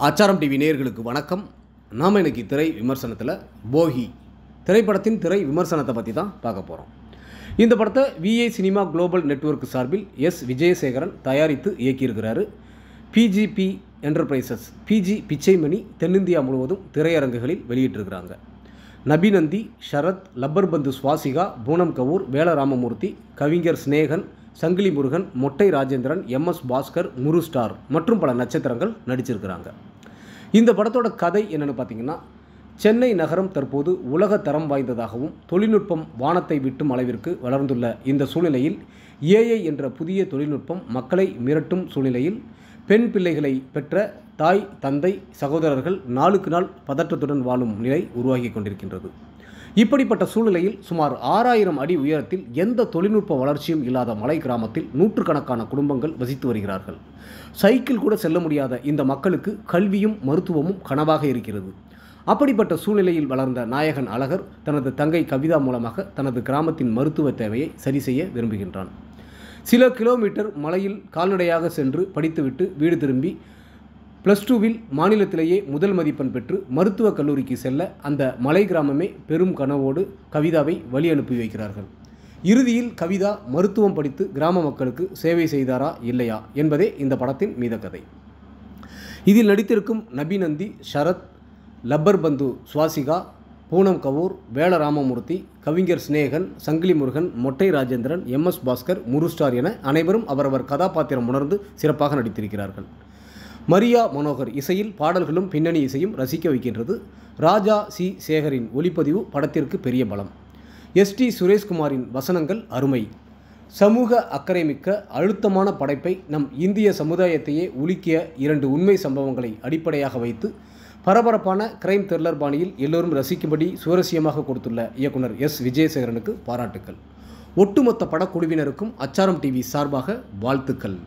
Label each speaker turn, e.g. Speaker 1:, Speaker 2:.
Speaker 1: ஆச்சாரம் டிவி நேயர்களுக்கு வணக்கம். நாம் இன்னைக்கு திரை விமர்சனத்தில் போகி திரைப்படத்தின் திரை விமர்சனத்தை பற்றி தான் பார்க்க போகிறோம். இந்த படத்தை விஐ சினிமா குளோபல் நெட்வொர்க் சார்பில் எஸ் விஜயசேகரன் தயாரித்து இயக்கியிருக்கிறாரு. பிஜிபி என்டர்பிரைசஸ் பிஜி பிச்சைமணி தென்னிந்தியா முழுவதும் திரையரங்குகளில் வெளியிட்டிருக்கிறாங்க. நபிநந்தி, ஷரத், லப்பர் பந்து சுவாசிகா, பூனம் கபூர், வேலராமமூர்த்தி, கவிஞர் ஸ்நேகன், சங்கிலி முருகன், மொட்டை ராஜேந்திரன், எம்எஸ் பாஸ்கர், முரு ஸ்டார் மற்றும் பல நட்சத்திரங்கள் நடிச்சிருக்கிறாங்க. இந்த படத்தோட கதை என்னென்னு பார்த்தீங்கன்னா, சென்னை நகரம் தற்போது உலக தரம் வாய்ந்ததாகவும் தொழில்நுட்பம் வானத்தை விட்டும் அளவிற்கு வளர்ந்துள்ள இந்த சூழ்நிலையில் ஏஐ என்ற புதிய தொழில்நுட்பம் மக்களை மிரட்டும் சூழ்நிலையில் பெண் பிள்ளைகளை பெற்ற தாய், தந்தை, சகோதரர்கள் நாளுக்கு நாள் பதற்றத்துடன் வாழும் நிலை உருவாகி கொண்டிருக்கின்றது. இப்படிப்பட்ட சூழ்நிலையில் சுமார் 6000 அடி உயரத்தில் எந்த தொழில்நுட்ப வளர்ச்சியும் இல்லாத மலை கிராமத்தில் நூற்றுக்கணக்கான குடும்பங்கள் வசித்து வருகிறார்கள். சைக்கிள் கூட செல்ல முடியாத இந்த மக்களுக்கு கல்வியும் மருத்துவமும் கனவாக இருக்கிறது. அப்படிப்பட்ட சூழ்நிலையில் வளர்ந்த நாயகன் அழகர் தனது தங்கை கவிதா மூலமாக தனது கிராமத்தின் மருத்துவ தேவையை சரி செய்ய விரும்புகின்றான். சில கிலோமீட்டர் மலையில் கால்நடையாக சென்று படித்துவிட்டு வீடு திரும்பி +2வில் மாநிலத்திலேயே முதல் மதிப்பெண் பெற்று மருத்துவக் கல்லூரிக்கு செல்ல அந்த மலை கிராமமே பெரும் கனவோடு கவிதாவை வழி அனுப்பி வைக்கிறார்கள். இறுதியில் கவிதா மருத்துவம் படித்து கிராம மக்களுக்கு சேவை செய்தாரா இல்லையா என்பதே இந்த படத்தின் மீத கதை. இதில் நடித்திருக்கும் நபிநந்தி, ஷரத், லப்பர் பந்து சுவாசிகா, பூனம் கபூர், வேலராமமூர்த்தி, கவிஞர் ஸ்நேகன், சங்கிலி முருகன், மொட்டை ராஜேந்திரன், எம்எஸ் பாஸ்கர், முரு ஸ்டார் என அனைவரும் அவரவர் கதாபாத்திரம் உணர்ந்து சிறப்பாக நடித்திருக்கிறார்கள். மரியா மனோகர் இசையில் பாடல்களும் பின்னணி இசையும் ரசிக்க வைக்கின்றது. ராஜா சி சேகரின் ஒளிப்பதிவு படத்திற்கு பெரிய பலம். எஸ்டி சுரேஷ்குமாரின் வசனங்கள் அருமை. சமூக அக்கறைமிக்க அழுத்தமான படைப்பை நம் இந்திய சமுதாயத்தையே உலுக்கிய 2 உண்மை சம்பவங்களை அடிப்படையாக வைத்து பரபரப்பான கிரைம் த்ரில்லர் பாணியில் எல்லோரும் ரசிக்கும்படி சுவாரஸ்யமாக கொடுத்துள்ள இயக்குனர் எஸ் விஜயசேகரனுக்கு பாராட்டுக்கள். ஒட்டுமொத்த படக்குழுவினருக்கும் ஆச்சாரம் டிவி சார்பாக வாழ்த்துக்கள்.